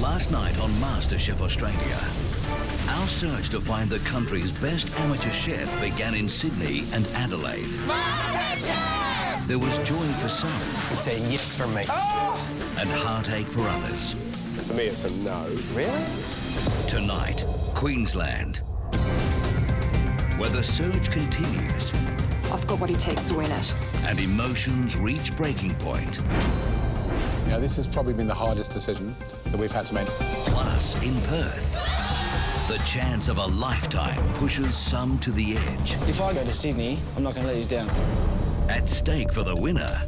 Last night on MasterChef Australia, our search to find the country's best amateur chef began in Sydney and Adelaide. MasterChef! There was joy for some. It's a yes from me. Oh! And heartache for others. For me, it's a no. Really? Tonight, Queensland, where the surge continues. I've got what it takes to win it. And emotions reach breaking point. Yeah, this has probably been the hardest decision that we've had to make. Plus, in Perth, the chance of a lifetime pushes some to the edge. If I go to Sydney, I'm not going to let you down. At stake for the winner,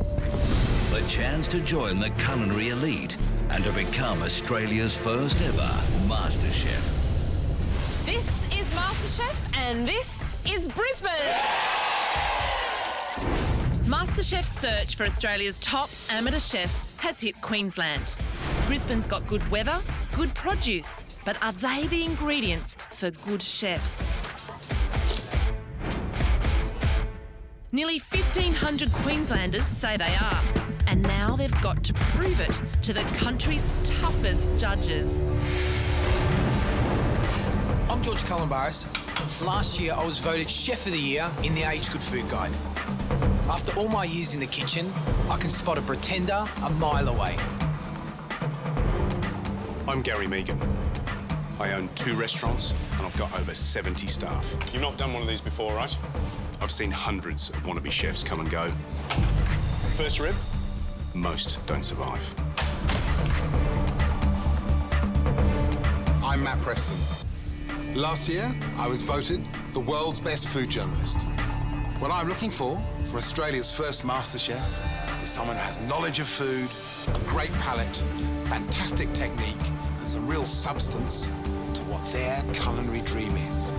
the chance to join the culinary elite and to become Australia's first ever MasterChef. This is MasterChef and this is Brisbane. MasterChef's search for Australia's top amateur chef has hit Queensland. Brisbane's got good weather, good produce, but are they the ingredients for good chefs? Nearly 1,500 Queenslanders say they are, and now they've got to prove it to the country's toughest judges. I'm George Calombaris. Last year, I was voted Chef of the Year in the Age Good Food Guide. After all my years in the kitchen, I can spot a pretender a mile away. I'm Gary Mehigan. I own 2 restaurants and I've got over 70 staff. You've not done one of these before, right? I've seen hundreds of wannabe chefs come and go. First rib? Most don't survive. I'm Matt Preston. Last year, I was voted the world's best food journalist. What I'm looking for Australia's first MasterChef is someone who has knowledge of food, a great palate, fantastic technique, and some real substance to what their culinary dream is.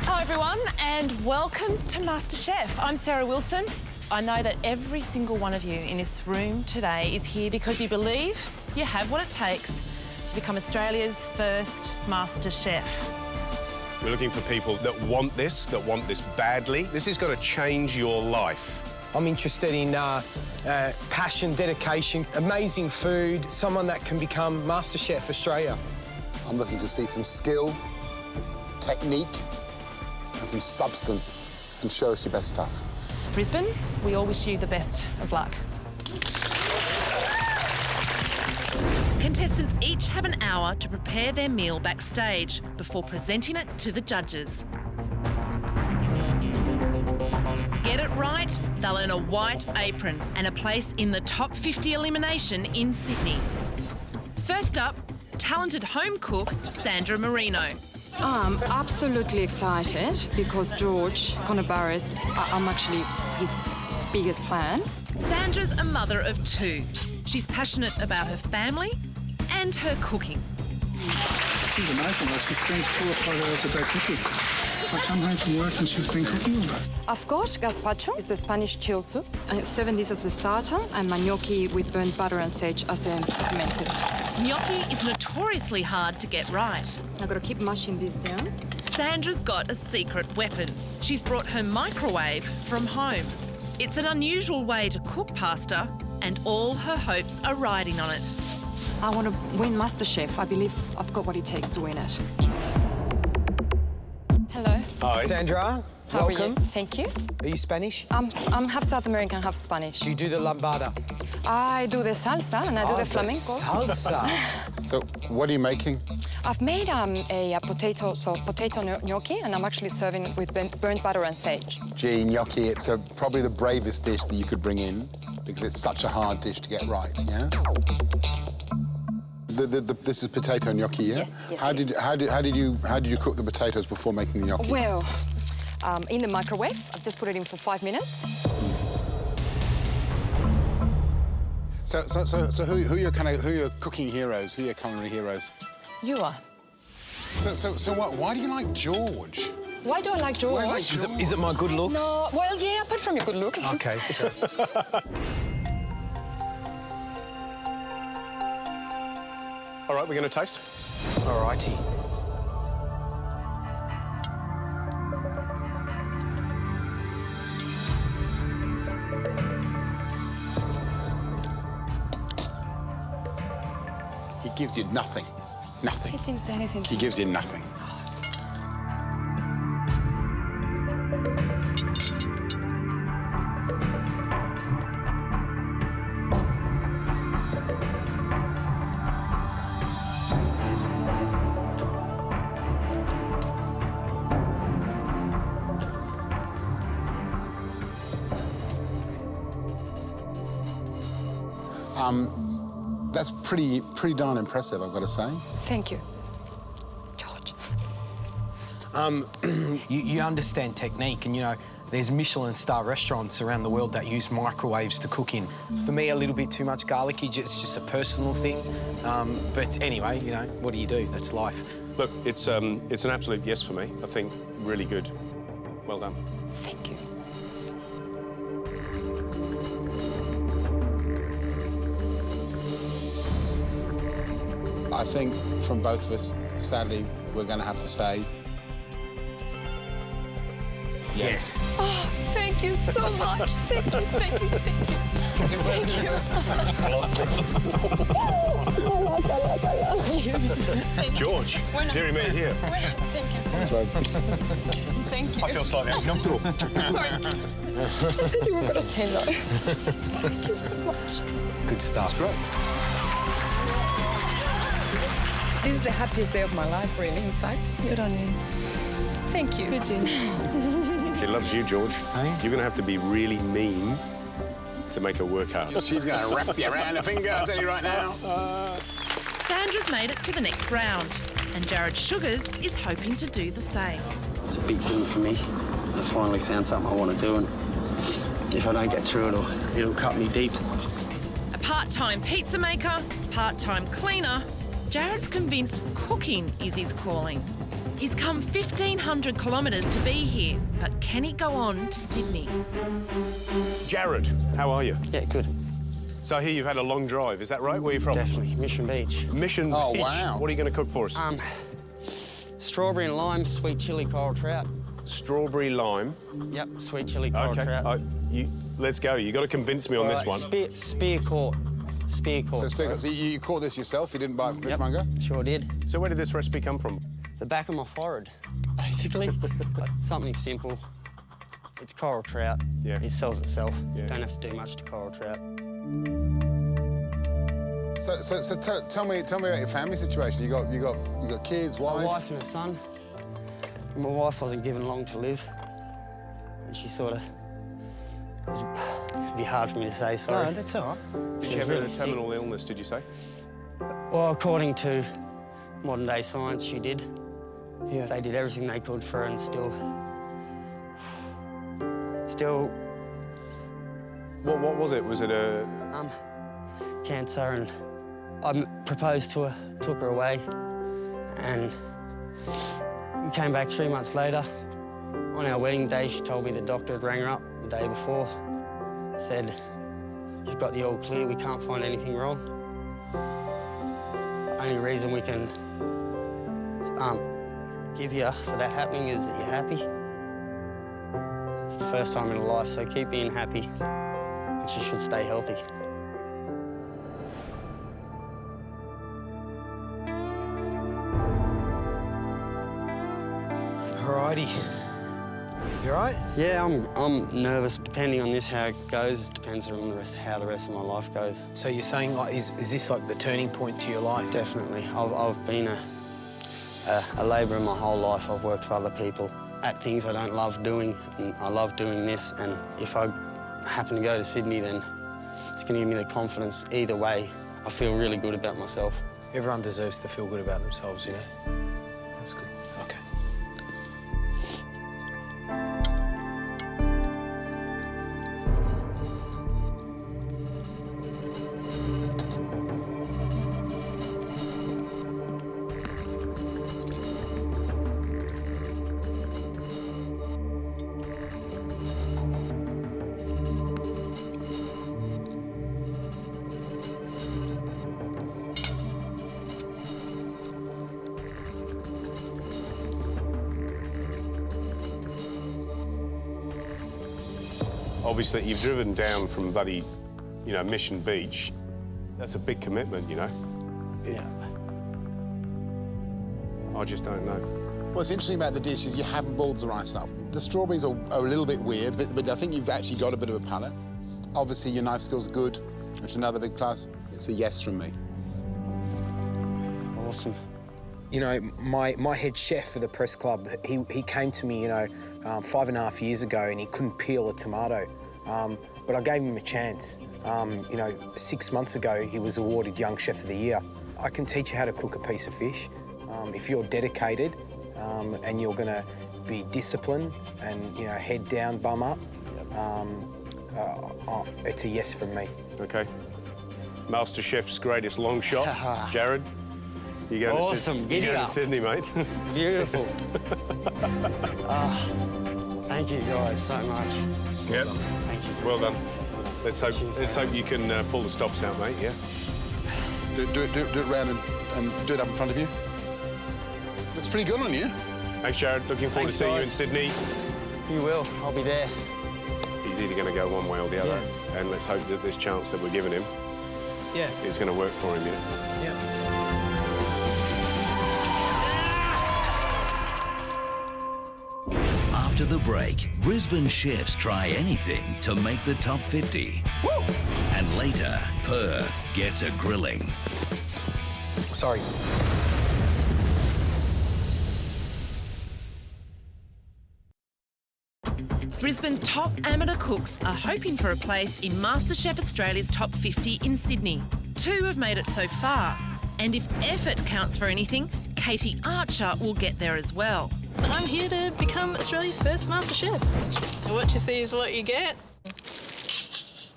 Hello everyone and welcome to MasterChef. I'm Sarah Wilson. I know that every single one of you in this room today is here because you believe you have what it takes to become Australia's first Master Chef. We're looking for people that want this badly. This has got to change your life. I'm interested in passion, dedication, amazing food, someone that can become MasterChef Australia. I'm looking to see some skill, technique, and some substance, and show us your best stuff. Brisbane, we all wish you the best of luck. Contestants each have an hour to prepare their meal backstage before presenting it to the judges. Get it right, they'll earn a white apron and a place in the top 50 elimination in Sydney. First up, talented home cook Sandra Marino. I'm absolutely excited because George Calombaris, I'm actually his biggest fan. Sandra's a mother of 2. She's passionate about her family and her cooking. She's amazing. Like, she spends 4 or 5 hours a day cooking. I come home from work and she's been cooking all day. I've got gazpacho, it's the Spanish chill soup. I serve this as a starter and my gnocchi with burnt butter and sage as a main cook. Gnocchi is notoriously hard to get right. I've got to keep mashing this down. Sandra's got a secret weapon. She's brought her microwave from home. It's an unusual way to cook pasta and all her hopes are riding on it. I want to win MasterChef. I believe I've got what it takes to win it. Hello. Hi. Sandra, How welcome. are you? Thank you. Are you Spanish? I'm half South American, half Spanish. Do you do the lambada? I do the salsa and I do the flamenco. Salsa. So, what are you making? I've made a potato gnocchi, and I'm actually serving it with burnt butter and sage. Gee, gnocchi, it's probably the bravest dish that you could bring in because it's such a hard dish to get right, yeah? This is potato gnocchi, yeah? Yes, yes. How did you cook the potatoes before making the gnocchi? Well, in the microwave, I've just put it in for 5 minutes. So who are your cooking heroes? Who are your culinary heroes? You are. So what? Why do you like George? Why do I like George? Why do you like George? Is it my good looks? No, well, yeah, apart from your good looks. Okay. All right, we're going to taste. All righty. gives you nothing. Nothing. He didn't say anything to She me. gives you nothing. That's pretty darn impressive, I've got to say. Thank you. George. You understand technique, and, you know, there's Michelin-star restaurants around the world that use microwaves to cook in. For me, a little bit too much garlicky, it's just a personal thing. But anyway, you know, what do you do? That's life. Look, it's an absolute yes for me. I think really good. Well done. Thank you. I think from both of us, sadly, we're going to have to say yes. Oh, thank you so much. Thank you, thank you, thank you. George, dearie me here. Thank you so much. Thank you. I feel slightly uncomfortable. Sorry. I thought you were going to say no. Thank you so much. Good stuff. That's great. This is the happiest day of my life, really, in fact. Good on you. Thank you. Good, Jim. She loves you, George. Hey? You're going to have to be really mean to make her work hard. She's going to wrap you around the finger, I'll tell you right now. Sandra's made it to the next round, and Jared Sugars is hoping to do the same. It's a big thing for me. I finally found something I want to do, and if I don't get through it, it'll cut me deep. A part-time pizza maker, part-time cleaner, Jared's convinced cooking is his calling. He's come 1,500 kilometres to be here, but can he go on to Sydney? Jared, how are you? Yeah, good. So I hear you've had a long drive, is that right? Where are you from? Definitely. Mission Beach. Mission Oh, Beach. wow. What are you going to cook for us? Strawberry and lime, sweet chili coral trout. Strawberry lime. Yep, sweet chili coral trout. Let's go. You got to convince me on this one. Spear caught. Spear caught. So you caught this yourself? You didn't buy it from Fishmonger? Sure did. So where did this recipe come from? The back of my forehead, basically. Like, something simple. It's coral trout. Yeah. It sells itself. Yeah. Don't have to do much to coral trout. So tell me about your family situation. You got kids, wife? My wife and a son. My wife wasn't given long to live, and she sort of. It's a bit hard for me to say. Sorry. No, that's all right. Did she have a terminal illness, did you say? Well, according to modern-day science, she did. Yeah. They did everything they could for her, and still. What was it? Was it a... Cancer, and I proposed to her, took her away, and we came back 3 months later. On our wedding day, she told me the doctor had rang her up the day before, said, "You've got the all clear, we can't find anything wrong. Only reason we can give you for that happening is that you're happy." It's the first time in her life, so keep being happy, and she should stay healthy. Alrighty. You all right? Yeah, I'm nervous. Depending on this, how it goes, depends on how the rest of my life goes. So you're saying, like, is this like the turning point to your life? Definitely. I've been a labourer my whole life. I've worked for other people at things I don't love doing, and I love doing this. And if I happen to go to Sydney, then it's going to give me the confidence. Either way, I feel really good about myself. Everyone deserves to feel good about themselves, you know? That's good. Okay. Obviously, you've driven down from bloody, Mission Beach. That's a big commitment, you know? Yeah. I just don't know. What's interesting about the dish is you haven't boiled the rice up. The strawberries are a little bit weird, but I think you've actually got a bit of a palate. Obviously, your knife skills are good, which is another big plus. It's a yes from me. Awesome. You know, my head chef for the press club, he came to me, 5.5 years ago, and he couldn't peel a tomato. But I gave him a chance. 6 months ago, he was awarded Young Chef of the Year. I can teach you how to cook a piece of fish. If you're dedicated and you're going to be disciplined and, head down, bum up, it's a yes from me. OK. MasterChef's greatest long shot, Jared. You going awesome. to Sydney, mate? Beautiful. Thank you guys so much. Yep. Thank you. Well done. Let's hope you can pull the stops out, mate. Yeah. Do it round and do it up in front of you. Looks pretty good on you. Thanks, Jared. Looking forward to seeing you in Sydney. You will. I'll be there. He's either going to go one way or the other, and let's hope that this chance that we're giving him is going to work for him. Yeah. After the break, Brisbane chefs try anything to make the top 50. Woo! And later, Perth gets a grilling. Sorry. Brisbane's top amateur cooks are hoping for a place in MasterChef Australia's top 50 in Sydney. 2 have made it so far. And if effort counts for anything, Katie Archer will get there as well. I'm here to become Australia's first MasterChef. What you see is what you get.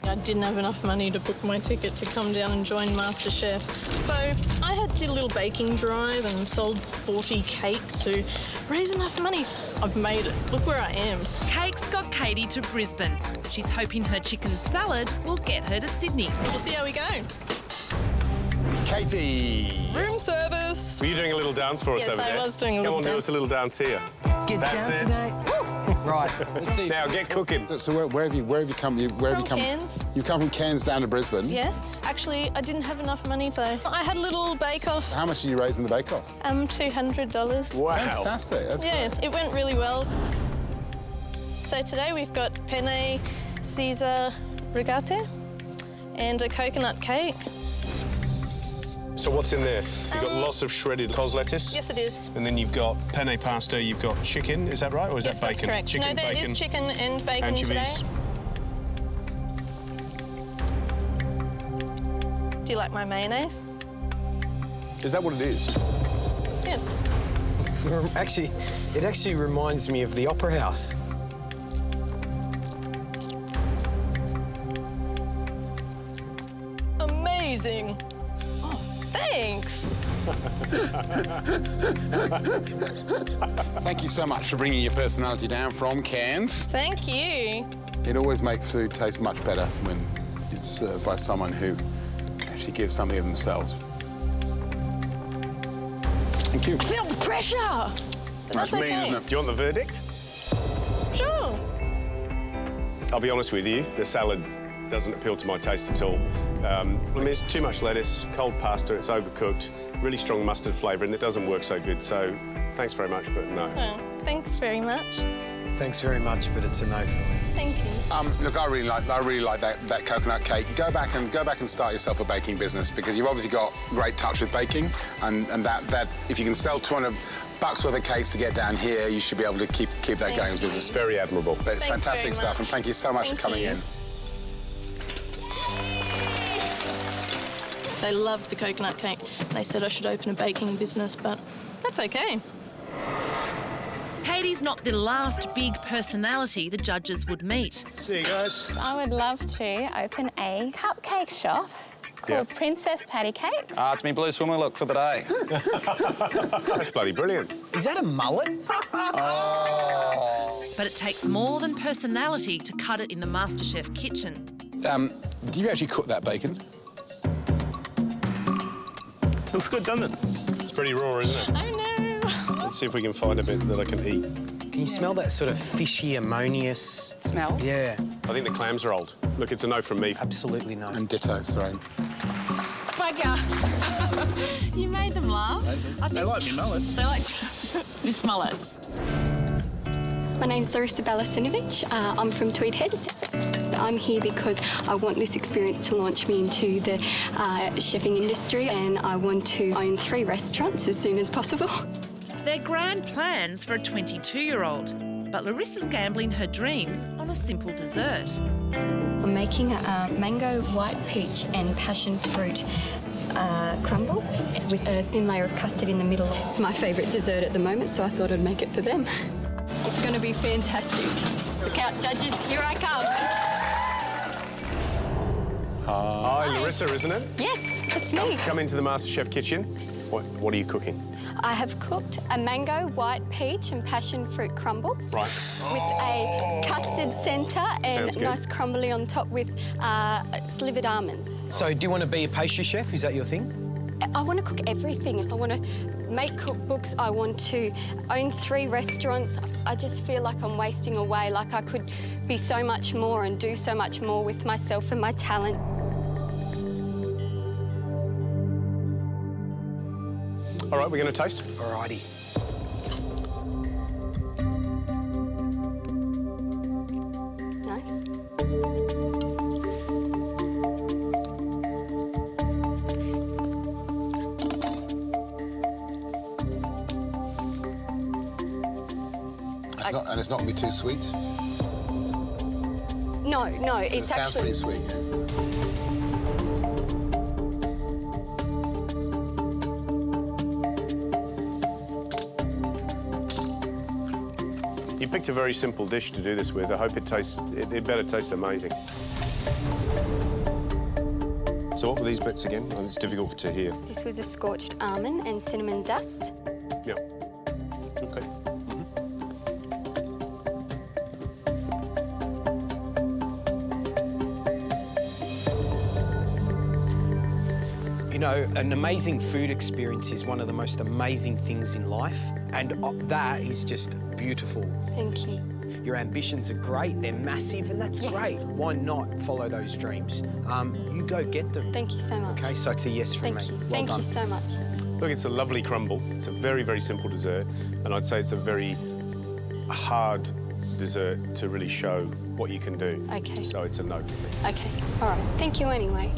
I didn't have enough money to book my ticket to come down and join MasterChef. So I did a little baking drive and sold 40 cakes to raise enough money. I've made it. Look where I am. Cakes got Katie to Brisbane. She's hoping her chicken salad will get her to Sydney. We'll see how we go. Katie. Room service. Were you doing a little dance for us over there? Yes, I was doing a little dance. Come on, do us a little dance here. Get down today. Right. Let's see. Now, get cooking. So where have you come? Cairns. You've come from Cairns down to Brisbane? Yes. Actually, I didn't have enough money, so I had a little bake-off. How much did you raise in the bake-off? $200. Wow. Fantastic. That's great. It went really well. So today we've got penne Caesar rigate and a coconut cake. So what's in there? You've got lots of shredded cos lettuce. Yes, it is. And then you've got penne pasta, you've got chicken, is that right? Or is that bacon? That's correct. Chicken, there bacon, is chicken and bacon anchovies. today. Do you like my mayonnaise? Is that what it is? Yeah. It actually reminds me of the Opera House. Amazing. Thanks. Thank you so much for bringing your personality down from Cairns. Thank you. It always makes food taste much better when it's served by someone who actually gives something of themselves. Thank you. Feel the pressure. But That's okay. mean, isn't it? Do you want the verdict? Sure. I'll be honest with you, the salad doesn't appeal to my taste at all. There's too much lettuce, cold pasta, it's overcooked, really strong mustard flavour, and it doesn't work so good. So thanks very much, but no. Oh, thanks very much. Thanks very much, but it's a no for me. Thank you. Look, I really like that coconut cake. Go back and start yourself a baking business, because you've obviously got great touch with baking, and that if you can sell $200 worth of cakes to get down here, you should be able to keep that going as a business. Very admirable. But it's Thanks fantastic very stuff, much. and thank you so much for coming in. They loved the coconut cake. They said I should open a baking business, but that's okay. Katie's not the last big personality the judges would meet. See you guys. I would love to open a cupcake shop called Princess Patty Cakes. It's me blue swimmer look for the day. That's bloody brilliant. Is that a mullet? But it takes more than personality to cut it in the MasterChef kitchen. Do you actually cook that bacon? Looks good, doesn't it? It's pretty raw, isn't it? I know. Let's see if we can find a bit that I can eat. Can you smell that sort of fishy, ammonious Smell? Yeah, I think the clams are old. Look, it's a no from me. absolutely no. And ditto, sorry. Bugger. You made them laugh. They like me mullet. They like this mullet. My name's Larissa Balasinovic. I'm from Tweed Heads. I'm here because I want this experience to launch me into the chefing industry, and I want to own 3 restaurants as soon as possible. They're grand plans for a 22-year-old, but Larissa's gambling her dreams on a simple dessert. I'm making a mango, white peach and passion fruit crumble with a thin layer of custard in the middle. It's my favourite dessert at the moment, so I thought I'd make it for them. It's going to be fantastic. Look out, judges, here I come. Hi, Larissa, isn't it? Yes, it's me. Come into the MasterChef kitchen. What are you cooking? I have cooked a mango, white peach and passion fruit crumble. Right. With a custard centre and nice crumbly on top with slivered almonds. So do you want to be a pastry chef? Is that your thing? I want to cook everything. I want to make cookbooks. I want to own 3 restaurants. I just feel like I'm wasting away, like I could be so much more and do so much more with myself and my talent. All right, we're going to taste. All righty. And it's not going to be too sweet? No, it's sounds actually... pretty sweet. You picked a very simple dish to do this with. I hope it better taste amazing. So what were these bits again? Oh, it's difficult to hear. This was a scorched almond and cinnamon dust. Yeah. Okay. You know, an amazing food experience is one of the most amazing things in life, and that is just beautiful. Thank you. Your ambitions are great, they're massive, and that's great. Why not follow those dreams? You go get them. Thank you so much. Okay, so it's a yes from me. Thank you. Well Thank done. you so much. Look, it's a lovely crumble. It's a very, very simple dessert, and I'd say it's a very hard dessert to really show what you can do. Okay. So it's a no for me. Okay, all right. Thank you anyway.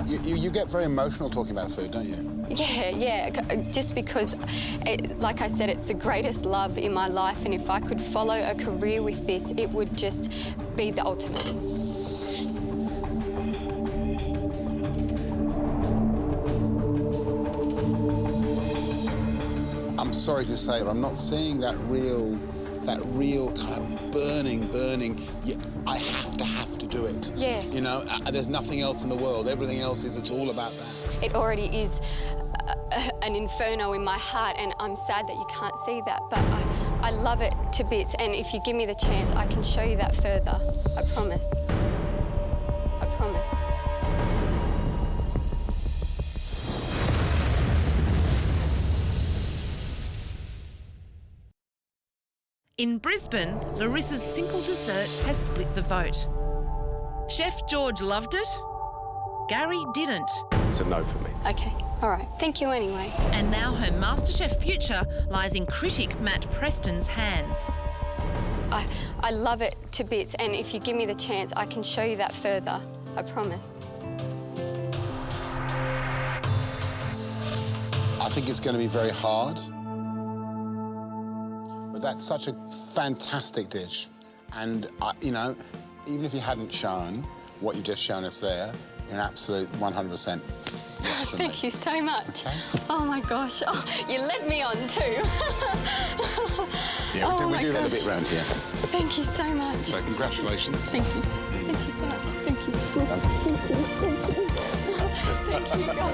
You get very emotional talking about food, don't you? Yeah, just because, like I said, it's the greatest love in my life, and if I could follow a career with this, it would just be the ultimate. I'm sorry to say, but I'm not seeing that real kind of burning, I have to do it. Yeah. You know, there's nothing else in the world. Everything else it's all about that. It already is an inferno in my heart, and I'm sad that you can't see that, but I love it to bits, and if you give me the chance, I can show you that further. I promise. I promise. In Brisbane, Larissa's simple dessert has split the vote. Chef George loved it, Gary didn't. It's a no for me. Okay, all right. Thank you anyway. And now her MasterChef future lies in critic Matt Preston's hands. I love it to bits, and if you give me the chance, I can show you that further. I promise. I think it's going to be very hard. But that's such a fantastic dish. And, you know, even if you hadn't shown what you've just shown us there, you're an absolute 100% yes from me. Thank you so much. Okay. Oh, my gosh. Oh, you led me on, too. Yeah, oh we do that a gosh. bit round here. Thank you so much. So, congratulations. Thank you. Thank you so much. Thank you. Thank you, guys. Thank you. Well,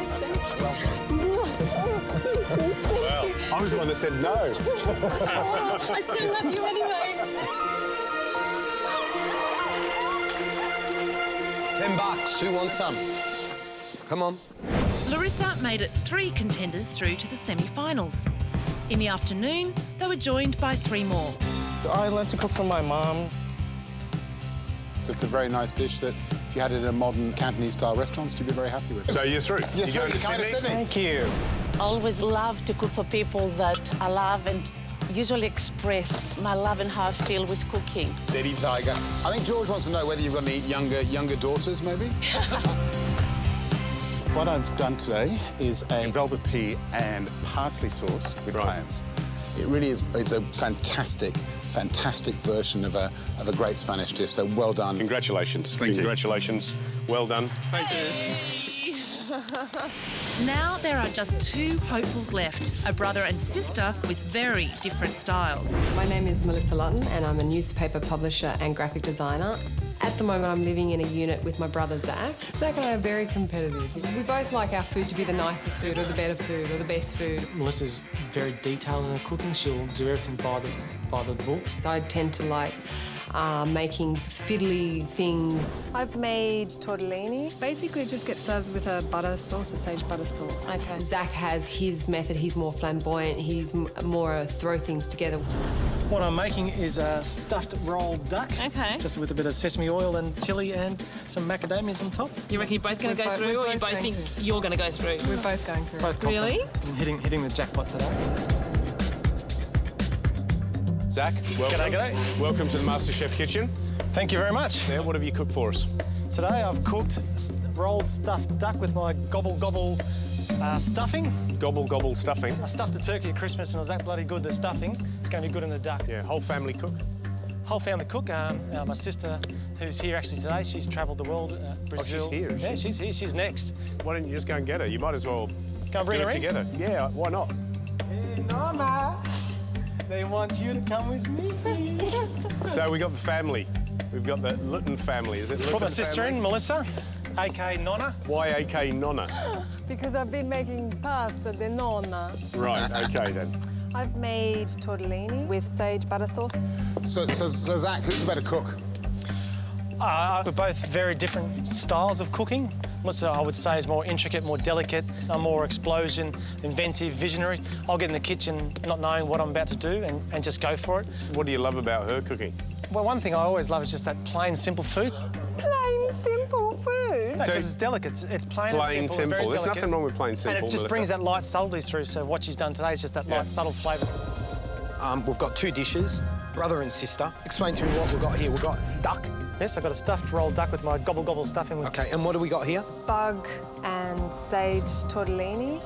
I was the one that said no. Oh, I still love you anyway. $10. Who wants some? Come on. Larissa made it 3 contenders through to the semi-finals. In the afternoon, they were joined by 3 more. I learned to cook from my mom. So it's a very nice dish that If you had it in a modern Cantonese-style restaurant, you'd be very happy with it. So you're through. Yes, You're going to Sydney? Sydney? Thank you. Always love to cook for people that I love and usually express my love and how I feel with cooking. Steady tiger. I think George wants to know whether you've got any younger daughters, maybe? What I've done today is a velvet pea and parsley sauce with clams. It really is. It's a fantastic version of a great Spanish dish. So well done. Congratulations. Thank you. Congratulations. Well done. Thank you. Now there are just 2 hopefuls left, a brother and sister with very different styles. My name is Melissa Lutton and I'm a newspaper publisher and graphic designer. At the moment, I'm living in a unit with my brother, Zach. Zach and I are very competitive. We both like our food to be the nicest food or the better food or the best food. Melissa's very detailed in her cooking. She'll do everything by the books. So I tend to like making fiddly things. I've made tortellini. Basically, it just gets served with a butter sauce, a sage butter sauce. Okay. Zach has his method. He's more flamboyant. He's more throw things together. What I'm making is a stuffed rolled duck. Okay. Just with a bit of sesame oil and chilli and some macadamias on top. You reckon you're both going to go through, or you both think you're going to go through? We're both going through. Both Really? Hitting the jackpot today. Zach, welcome. G'day. Welcome to the MasterChef kitchen. Thank you very much. Yeah, what have you cooked for us? Today I've cooked rolled stuffed duck with my gobble stuffing. Gobble stuffing. I stuffed the turkey at Christmas and it was that bloody good, the stuffing. It's going to be good in the duck. Yeah, whole family cook? Whole family cook. My sister, who's here actually today, she's travelled the world, Brazil. Oh, she's here, is she? Yeah, she's here. She's next. Why don't you just go and get her? You might as well Go and bring do her it in? together. Yeah, why not? Hey, Nana, they want you to come with me. So we got the family. We've got the Lunden family. Is it Lutten Put my sister family? in, Melissa, a.k.a. Nonna. Why A.K. Nonna? Because I've been making pasta de nonna. Right, OK then. I've made tortellini with sage butter sauce. So Zach, who's the better cook? We're both very different styles of cooking. Melissa, I would say, is more intricate, more delicate. I'm more explosion, inventive, visionary. I'll get in the kitchen not knowing what I'm about to do and just go for it. What do you love about her cooking? Well, one thing I always love is just that plain, simple food. Plain, simple food? No, because it's delicate. It's plain and simple. Plain And very simple. There's delicate. nothing wrong with plain simple, And it just Melissa. brings that light subtlety through. So what she's done today is just that light, subtle flavour. We've got 2 dishes, brother and sister. Explain to me what we've got here. We've got duck. Yes, I've got a stuffed rolled duck with my gobble stuffing. OK, and what do we got here? Bug and sage tortellini.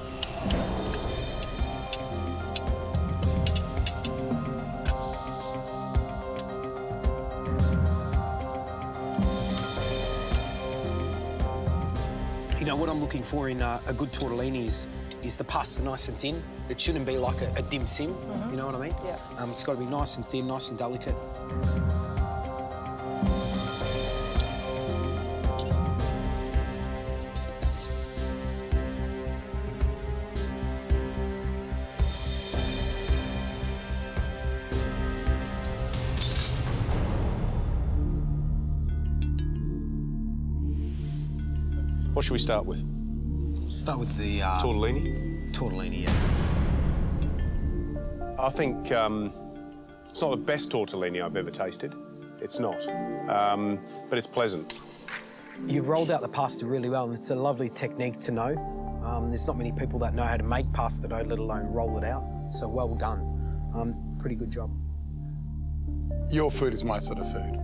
You know, what I'm looking for in a good tortellini is the pasta nice and thin. It shouldn't be like a dim sim, you know what I mean? Yeah. It's got to be nice and thin, nice and delicate. What should we start with? Start with the... tortellini? Tortellini, yeah. I think it's not the best tortellini I've ever tasted. It's not. But it's pleasant. You've rolled out the pasta really well, and it's a lovely technique to know. There's not many people that know how to make pasta dough, let alone roll it out. So well done. Pretty good job. Your food is my sort of food.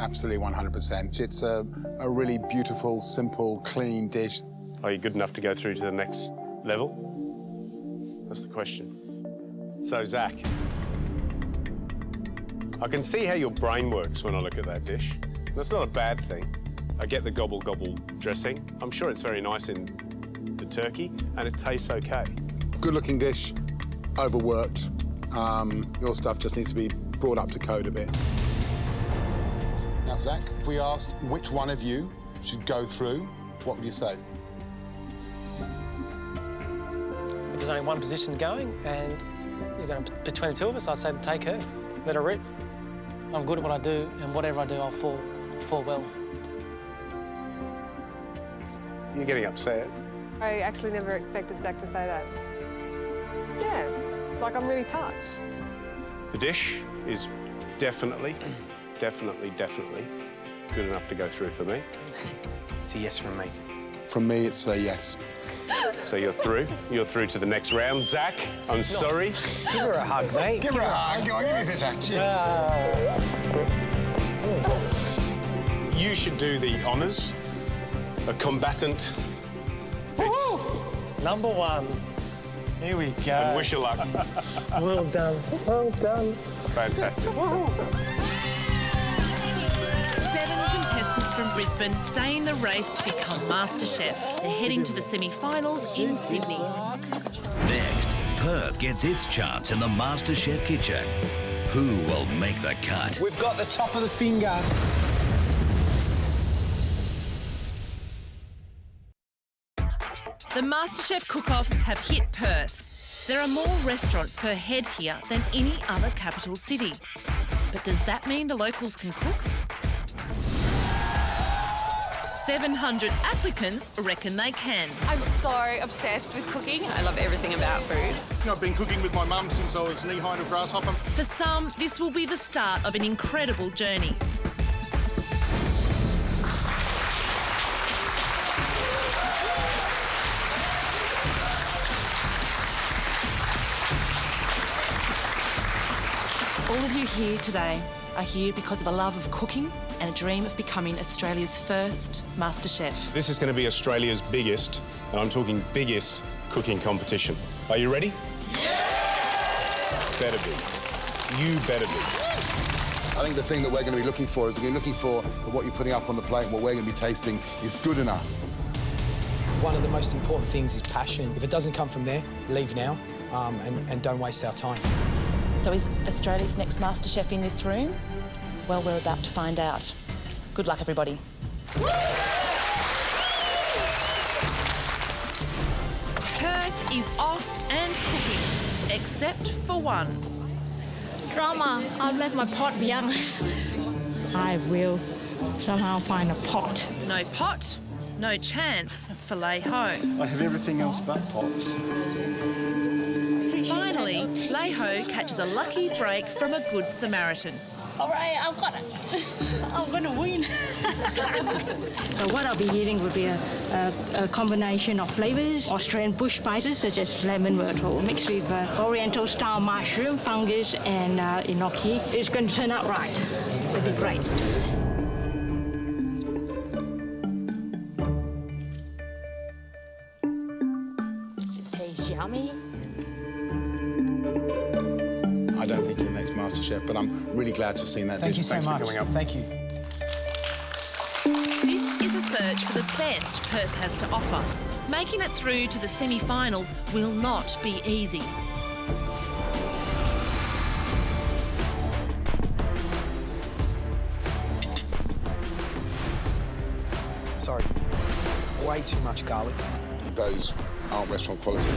Absolutely 100%. It's a really beautiful, simple, clean dish. Are you good enough to go through to the next level? That's the question. So, Zach, I can see how your brain works when I look at that dish. That's not a bad thing. I get the gobble dressing. I'm sure it's very nice in the turkey, and it tastes OK. Good-looking dish, overworked. Your stuff just needs to be brought up to code a bit. Now, Zach, if we asked which one of you should go through, what would you say? If there's only one position going and you're going to, between the 2 of us, I'd say to take her, let her rip. I'm good at what I do, and whatever I do, I'll fall well. You're getting upset. I actually never expected Zach to say that. Yeah, it's like I'm really touched. The dish is definitely good enough to go through for me? It's a yes from me. From me, it's a yes. So you're through? You're through to the next round. Zach, I'm sorry. Give her a hug, mate. Give her a hug. Go on, give me a touch. You should do the honours. A combatant. Number one. Here we go. And wish you luck. Well done. Well done. Fantastic. 7 contestants from Brisbane stay in the race to become MasterChef. They're heading to the semi-finals in Sydney. Next, Perth gets its chance in the MasterChef kitchen. Who will make the cut? We've got the top of the finger. The MasterChef cook-offs have hit Perth. There are more restaurants per head here than any other capital city. But does that mean the locals can cook? 700 applicants reckon they can. I'm so obsessed with cooking. I love everything about food. I've been cooking with my mum since I was knee-high to a grasshopper. For some, this will be the start of an incredible journey. All of you here today are here because of a love of cooking and a dream of becoming Australia's first MasterChef. This is going to be Australia's biggest, and I'm talking biggest, cooking competition. Are you ready? Yeah! Better be. You better be. I think the thing that we're going to be looking for is we're looking for what you're putting up on the plate and what we're going to be tasting is good enough. One of the most important things is passion. If it doesn't come from there, leave now and don't waste our time. So is Australia's next MasterChef in this room? Well, we're about to find out. Good luck, everybody. Perth is off and cooking, except for one. Drama. I've left my pot behind. I will somehow find a pot. No pot, no chance for Lay Ho. I have everything else but pots. Finally, Lay Ho catches a lucky break from a good Samaritan. All right, I've got it. I'm going to win. So what I'll be eating will be a combination of flavours, Australian bush spices such as lemon myrtle, mixed with Oriental-style mushroom, fungus and enoki. It's going to turn out right. It'll be great. It tastes yummy. I don't think you're the next MasterChef, but I'm really glad to have seen that. Thank you so Thanks much. for coming up. Thank you. This is a search for the best Perth has to offer. Making it through to the semi-finals will not be easy. Sorry, way too much garlic. Those aren't restaurant quality.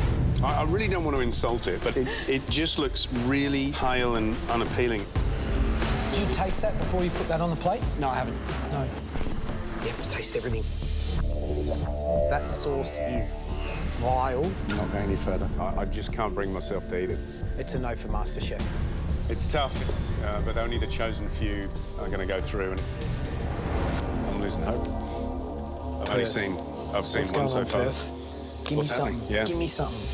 I really don't want to insult it, but it just looks really pale and unappealing. Did you taste that before you put that on the plate? No, I haven't. No. You have to taste everything. That sauce is vile. I'm not going any further. I just can't bring myself to eat it. It's a no for MasterChef. It's tough, but only the chosen few are going to go through, and I'm losing hope. I've seen What's one going so on, far. Perth? Give What's me something. happening? Yeah. Give me something.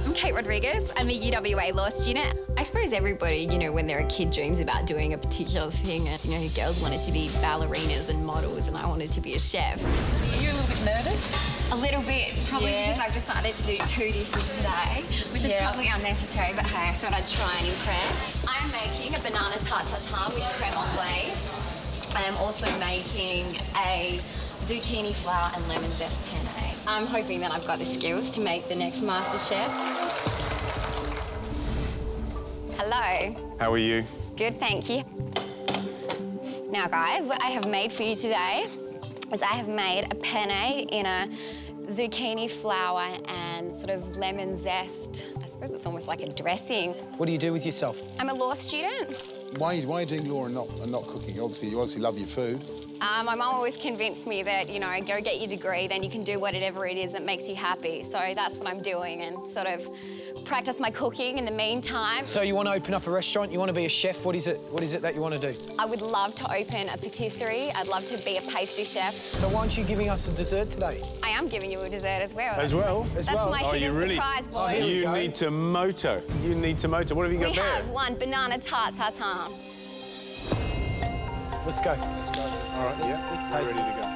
I'm Kate Rodriguez. I'm a UWA law student. I suppose everybody, when they're a kid, dreams about doing a particular thing. And, girls wanted to be ballerinas and models, and I wanted to be a chef. Are you a little bit nervous? A little bit, probably because I've decided to do 2 dishes today, which is probably unnecessary, but hey, I thought I'd try and impress. I'm making a banana tart tartare with creme anglaise. I am also making a zucchini flour and lemon zest penne. I'm hoping that I've got the skills to make the next MasterChef. Hello. How are you? Good, thank you. Now, guys, what I have made for you today is I have made a penne in a zucchini flour and sort of lemon zest. I suppose it's almost like a dressing. What do you do with yourself? I'm a law student. Why are you doing law and not cooking? You obviously love your food. My mum always convinced me that, you know, go get your degree, then you can do whatever it is that makes you happy. So that's what I'm doing, and sort of practice my cooking in the meantime. So you want to open up a restaurant? You want to be a chef? What is it that you want to do? I would love to open a patisserie. I'd love to be a pastry chef. So why aren't you giving us a dessert today? I am giving you a dessert as well. As well? That's my hidden surprise, boy. You need to moto. You need to moto. What have you got there? We have one banana tart tartan. Let's go. Let's go. All right, Let's taste ready to go.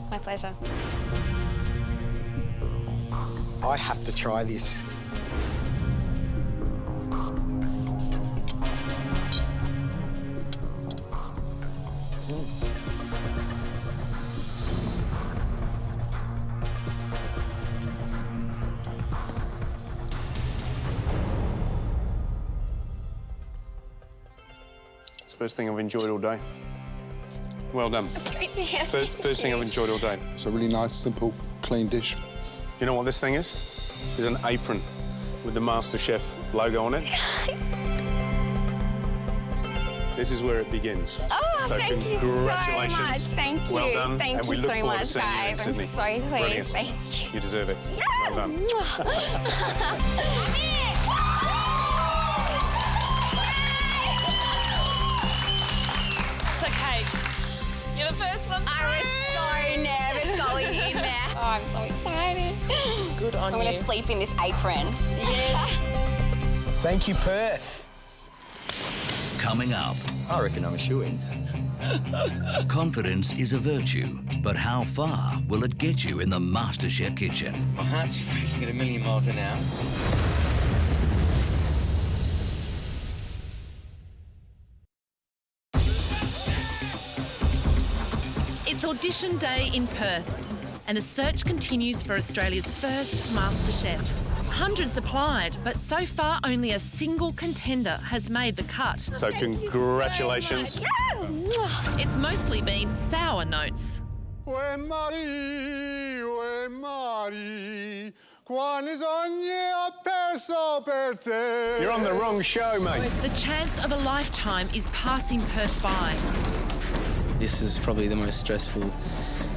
My pleasure. I have to try this. It's the first thing I've enjoyed all day. Well done. That's great to hear. First thing I've enjoyed all day. It's a really nice, simple, clean dish. You know what this thing is? It's an apron with the MasterChef logo on it. This is where it begins. Oh, so thank you congratulations. so much. Thank you. Well done. Thank and we you look so forward much, to seeing you in babe. I'm Sydney. so pleased. Brilliant. Thank you. You deserve it. Yeah. Well done. So, Kate, you're the first one. I was so nervous going in there. Oh, I'm so excited. Good on you. I'm going to sleep in this apron. Thank you, Perth. Coming up. I reckon I'm a shoo-in. Confidence is a virtue, but how far will it get you in the MasterChef kitchen? My heart's racing at 1,000,000 miles an hour. It's audition day in Perth, and the search continues for Australia's first MasterChef. Hundreds applied, but so far only a single contender has made the cut. So congratulations. It's mostly been sour notes. You're on the wrong show, mate. The chance of a lifetime is passing Perth by. This is probably the most stressful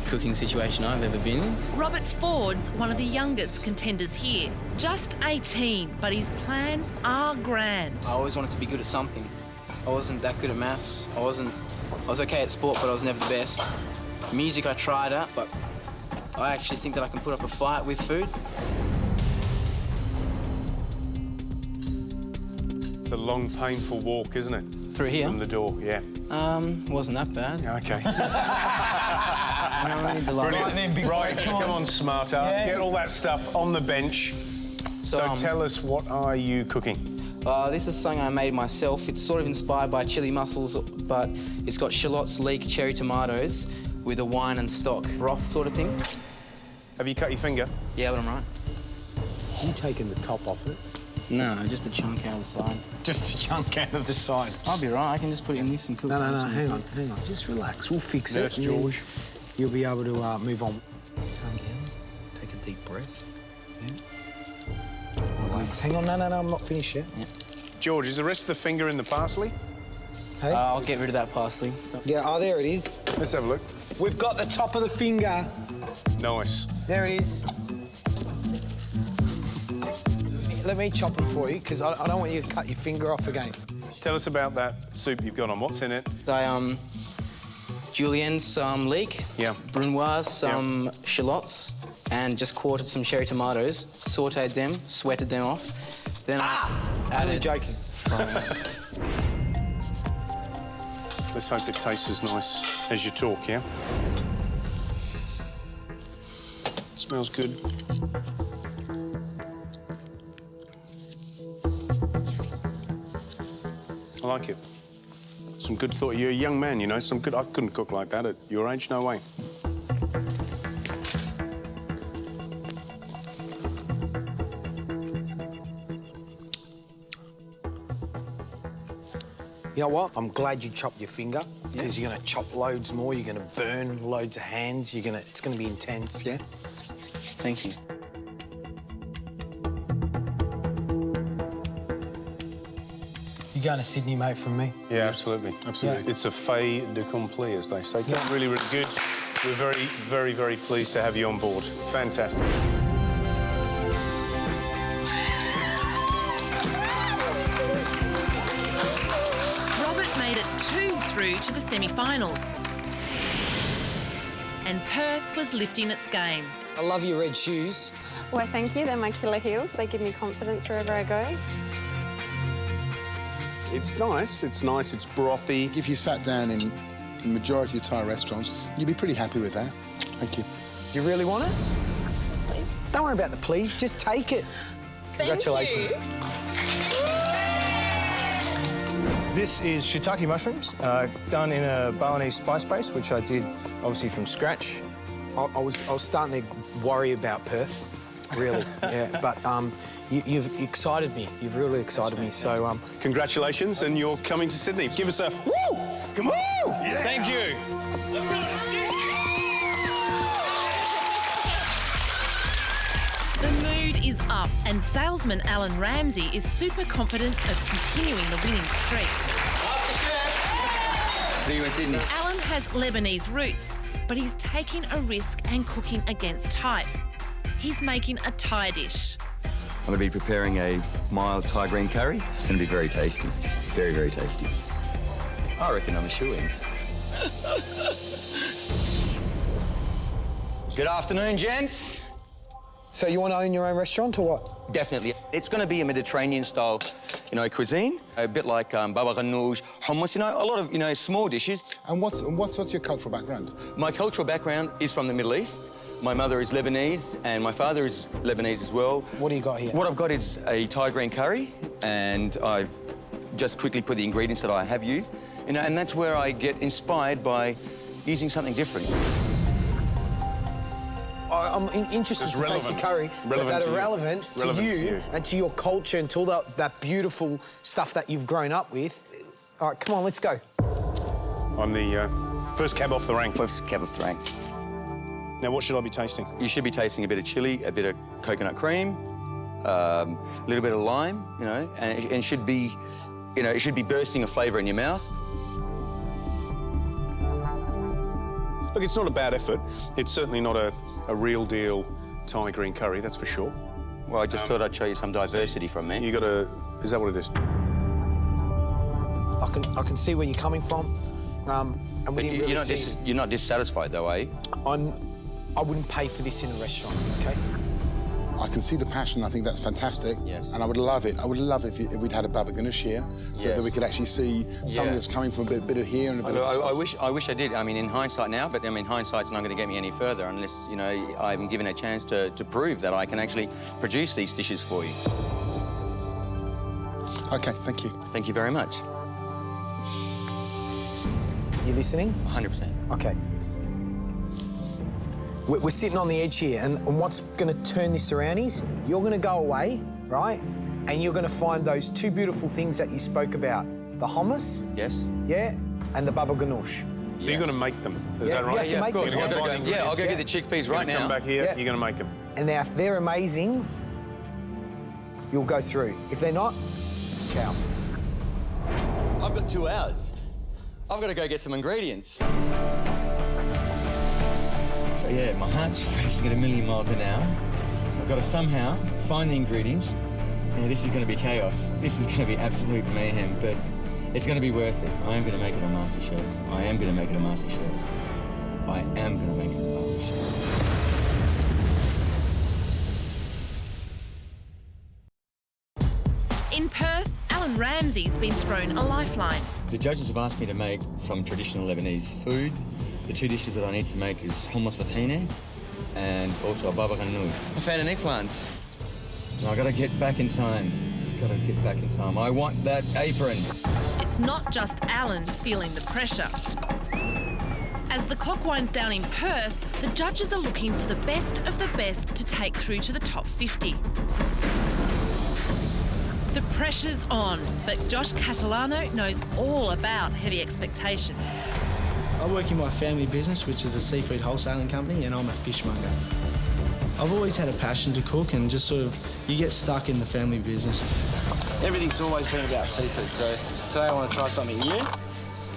cooking situation I've ever been in. Robert Ford's one of the youngest contenders here. Just 18, but his plans are grand. I always wanted to be good at something. I wasn't that good at maths. I was okay at sport, but I was never the best. Music I tried at, but I actually think that I can put up a fight with food. It's a long, painful walk, isn't it? Through here? From the door, yeah. Wasn't that bad. Okay. Brilliant. Right, come on, smart ass. Yeah. Get all that stuff on the bench. So tell us, what are you cooking? This is something I made myself. It's sort of inspired by chili mussels, but it's got shallots, leek, cherry tomatoes with a wine and stock broth sort of thing. Have you cut your finger? Yeah, but I'm right. You taking the top off it? No, just a chunk out of the side. Just a chunk out of the side. I'll be right. I can just put it in this and cook it. No, hang on. Just relax. We'll fix it. Nurse George. You'll be able to move on. Calm down. Take a deep breath. Yeah. Relax. Hang on. No, I'm not finished yet. Yeah. George, is the rest of the finger in the parsley? Hey? I'll get rid of that parsley. Yeah, there it is. Let's have a look. We've got the top of the finger. Nice. There it is. Let me chop them for you, because I don't want you to cut your finger off again. Tell us about that soup you've got on. What's in it? Julienne, some leek. Yeah. Brunoise, some shallots, and just quartered some cherry tomatoes, sautéed them, sweated them off. Then I added... joking. Let's hope it tastes as nice as you talk, yeah? Smells good. I like it. Some good thought. You're a young man, you know. Some good. I couldn't cook like that at your age. No way. You know what? I'm glad you chopped your finger because you're going to chop loads more. You're going to burn loads of hands. It's going to be intense, yeah? Thank you. You going to Sydney, mate, from me? Yeah, absolutely. Absolutely. Yeah. It's a fait d'accompli, as they say. Yeah. Really, really good. We're very, very, very pleased to have you on board. Fantastic. Robert made it 2 through to the semi-finals. And Perth was lifting its game. I love your red shoes. Well, thank you. They're my killer heels. They give me confidence wherever I go. It's nice, it's brothy. If you sat down in the majority of Thai restaurants, you'd be pretty happy with that. Thank you. You really want it? Yes, please. Don't worry about the please, just take it. Congratulations. This is shiitake mushrooms, done in a Balinese spice base, which I did obviously from scratch. I was starting to worry about Perth, really, yeah. But you've excited me. You've really excited me. So congratulations, and you're coming to Sydney. Give us a woo! Come on! Yeah. Thank you. The mood is up, and salesman Allan Ramsay is super confident of continuing the winning streak. See you in Sydney. Allan has Lebanese roots, but he's taking a risk and cooking against type. He's making a Thai dish. I'm going to be preparing a mild Thai green curry. It's going to be very tasty. Very, very tasty. I reckon I'm a shoo-in. Good afternoon, gents. So you want to own your own restaurant or what? Definitely. It's going to be a Mediterranean-style, cuisine. A bit like baba ganoush, hummus, a lot of, small dishes. And what's your cultural background? My cultural background is from the Middle East. My mother is Lebanese and my father is Lebanese as well. What do you got here? What I've got is a Thai green curry, and I've just quickly put the ingredients that I have used, and that's where I get inspired by using something different. I'm interested to taste your curry that are relevant to you and to your culture and to all that beautiful stuff that you've grown up with. All right, come on, let's go. I'm the first cab off the rank. First cab off the rank. Now, what should I be tasting? You should be tasting a bit of chilli, a bit of coconut cream, a little bit of lime, and it should be, it should be bursting a flavour in your mouth. Look, it's not a bad effort. It's certainly not a real deal Thai green curry, that's for sure. Well, I just thought I'd show you some diversity from me. You got to... Is that what it is? I can see where you're coming from. And we didn't really see... You're not dissatisfied, though, are you? I wouldn't pay for this in a restaurant, OK? I can see the passion. I think that's fantastic. Yes. And I would love it. I would love it if we'd had a baba ganoush here, that we could actually see something that's coming from a bit of here and a bit of... I wish I did. I mean, in hindsight now, but I mean, hindsight's not going to get me any further unless, I'm given a chance to prove that I can actually produce these dishes for you. OK, thank you. Thank you very much. You listening? 100%. OK. We're sitting on the edge here, and what's going to turn this around is you're going to go away, right, and you're going to find those 2 beautiful things that you spoke about, the hummus, yes, yeah, and the baba ganoush. Yes. You're going to make them, is that right? You have to make them. I'll go get the chickpeas right now. Come back here, you're going to make them. And now, if they're amazing, you'll go through. If they're not, ciao. I've got 2 hours. I've got to go get some ingredients. So, yeah, my heart's racing at 1,000,000 miles an hour. I've got to somehow find the ingredients. Yeah, this is going to be chaos. This is going to be absolute mayhem, but it's going to be worth it. I am going to make it a MasterChef. I am going to make it a MasterChef. I am going to make it a MasterChef. In Perth, Allan Ramsay's been thrown a lifeline. The judges have asked me to make some traditional Lebanese food. The 2 dishes that I need to make is hummus with tahine and also a baba ganoush. I found an eggplant. I've got to get back in time. Got to get back in time. I want that apron. It's not just Allan feeling the pressure. As the clock winds down in Perth, the judges are looking for the best of the best to take through to the top 50. The The pressure's on, but Josh Catalano knows all about heavy expectations. I work in my family business, which is a seafood wholesaling company, and I'm a fishmonger. I've always had a passion to cook and just sort of, you get stuck in the family business. Everything's always been about seafood, so today I want to try something new,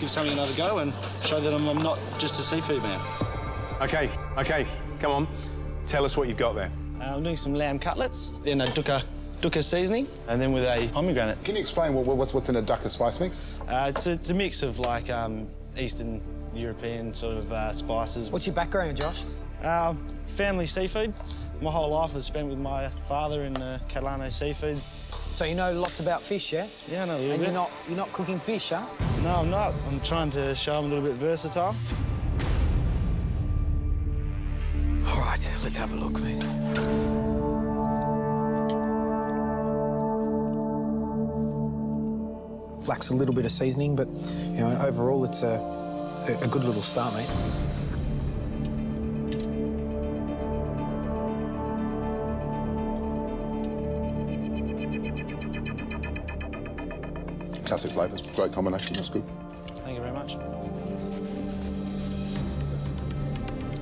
give something another go and show that I'm not just a seafood man. OK, come on. Tell us what you've got there. I'm doing some lamb cutlets in a dukkha seasoning, and then with a pomegranate. Can you explain what's in a dukkha spice mix? It's a mix of, like, Eastern European sort of spices. What's your background, Josh? Family seafood. My whole life was spent with my father in Catalano seafood. So you know lots about fish, yeah? Yeah, I know a little bit. And you're not cooking fish, huh? No, I'm not. I'm trying to show I'm a little bit versatile. All right, let's have a look, mate. Lacks a little bit of seasoning, but, you know, overall it's a good little start, mate. Classic flavours, great combination, that's good. Thank you very much.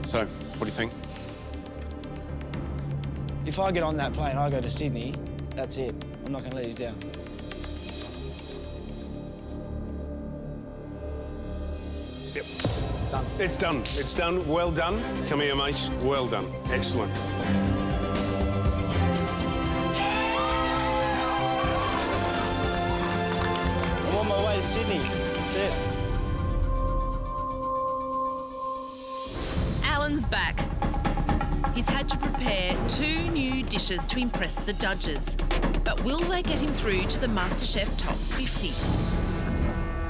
So, what do you think? If I get on that plane, I go to Sydney, that's it. I'm not going to let you down. Yep. Done. It's done. It's done. Well done. Come here, mate. Well done. Excellent. I'm on my way to Sydney. That's it. Allan's back. He's had to prepare 2 new dishes to impress the judges. But will they get him through to the MasterChef Top 50?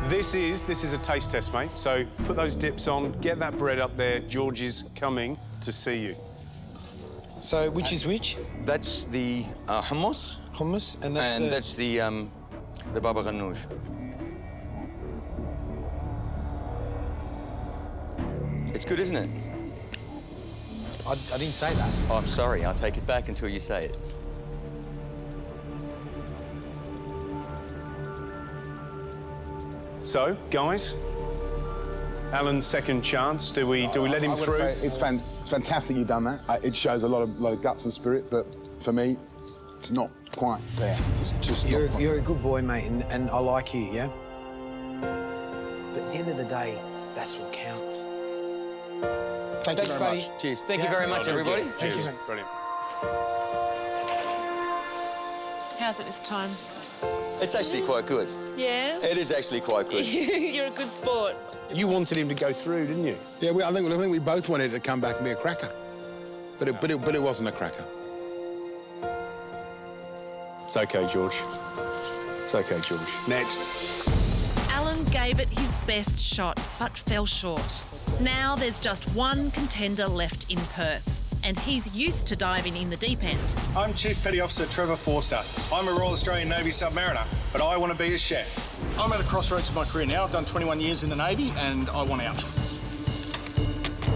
This is a taste test, mate. So put those dips on, get that bread up there. George is coming to see you. So which is which? That's the hummus. Hummus, and that's the baba ganoush. It's good, isn't it? I didn't say that. Oh, I'm sorry. I'll take it back until you say it. So, guys, Allan's second chance. Do we let him through? Say it's fantastic you've done that. It shows a lot of guts and spirit, but for me, it's not quite there. It's just You're a good boy, mate, and I like you, yeah? But at the end of the day, that's what counts. Thanks very buddy. much. Cheers. Thank you very much, everybody. Thank you, mate. Brilliant. How's it this time? It's actually quite good. Yeah? It is actually quite good. You're a good sport. You wanted him to go through, didn't you? Yeah, I think we both wanted it to come back and be a cracker, but it wasn't a cracker. It's OK, George. It's OK, George. Next. Allan gave it his best shot, but fell short. Now there's just one contender left in Perth, and he's used to diving in the deep end. I'm Chief Petty Officer Trevor Forrester. I'm a Royal Australian Navy submariner, but I want to be a chef. I'm at a crossroads of my career now. I've done 21 years in the Navy, and I want out.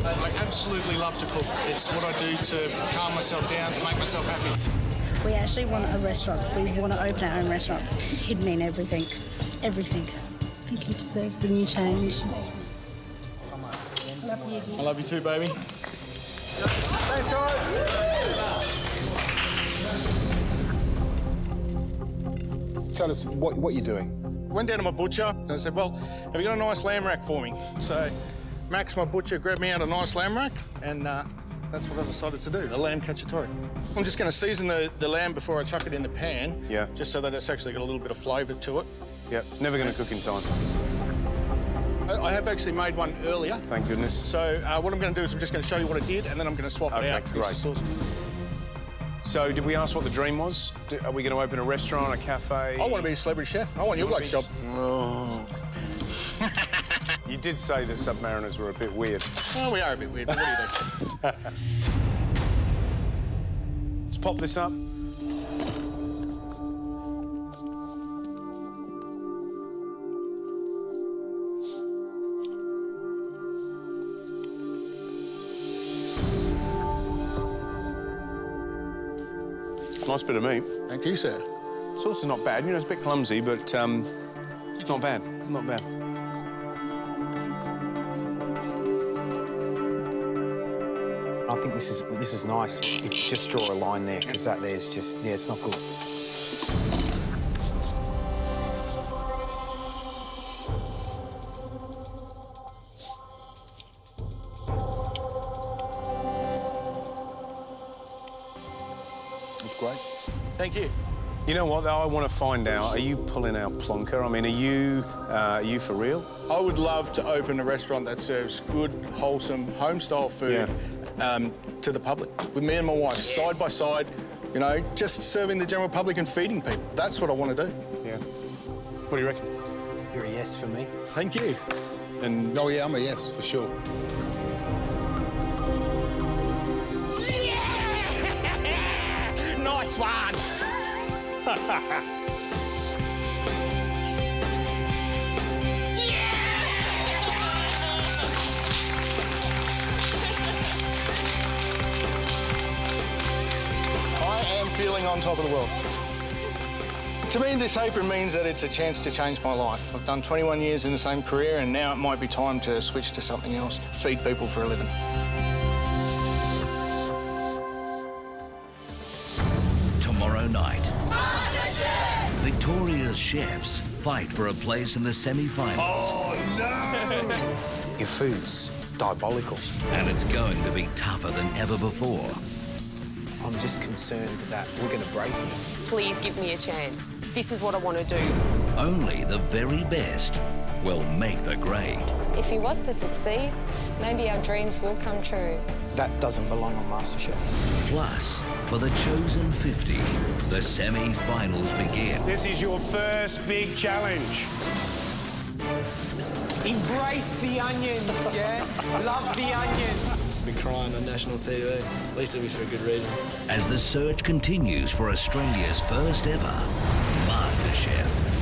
I absolutely love to cook. It's what I do to calm myself down, to make myself happy. We actually want a restaurant. We want to open our own restaurant. It'd mean everything. Everything. I think he deserves the new change. I love you too, baby. Thanks, guys. Tell us what you're doing. I went down to my butcher and I said, well, have you got a nice lamb rack for me? So Max, my butcher, grabbed me out a nice lamb rack, and that's what I decided to do, a lamb cacciatore. I'm just going to season the lamb before I chuck it in the pan, just so that it's actually got a little bit of flavour to it. Yeah, never going to cook in time. I have actually made one earlier. Thank goodness. So what I'm going to do is I'm just going to show you what I did, and then I'm going to swap it out for the sauce. So did we ask what the dream was? Are we going to open a restaurant, a cafe? I want to be a celebrity chef. I want your bloke's job. Oh. You did say that submariners were a bit weird. Well, we are a bit weird, but what do you do? Let's pop this up. Nice bit of meat. Thank you, sir. Sauce is not bad. You know, it's a bit clumsy, but it's not bad. Not bad. I think this is nice. If you just draw a line there, because that there's just, yeah, it's not good. That's great. Thank you. You know what, though? I want to find out, are you pulling out plonker? I mean, are you for real? I would love to open a restaurant that serves good, wholesome, home-style food to the public. With me and my wife, side by side, you know, just serving the general public and feeding people. That's what I want to do. Yeah. What do you reckon? You're a yes for me. Thank you. And Oh, yeah, I'm a yes, for sure. Nice one! I am feeling on top of the world. To me, this apron means that it's a chance to change my life. I've done 21 years in the same career, and now it might be time to switch to something else, feed people for a living. Tomorrow night, Victoria's chefs fight for a place in the semi-finals. Oh, no! Your food's diabolical. And it's going to be tougher than ever before. I'm just concerned that we're going to break it. Please give me a chance. This is what I want to do. Only the very best will make the grade. If he was to succeed, maybe our dreams will come true. That doesn't belong on MasterChef. Plus, for the chosen 50, the semi-finals begin. This is your first big challenge. Embrace the onions, yeah? Love the onions. Be crying on national TV. At least it'll be for a good reason. As the search continues for Australia's first ever MasterChef.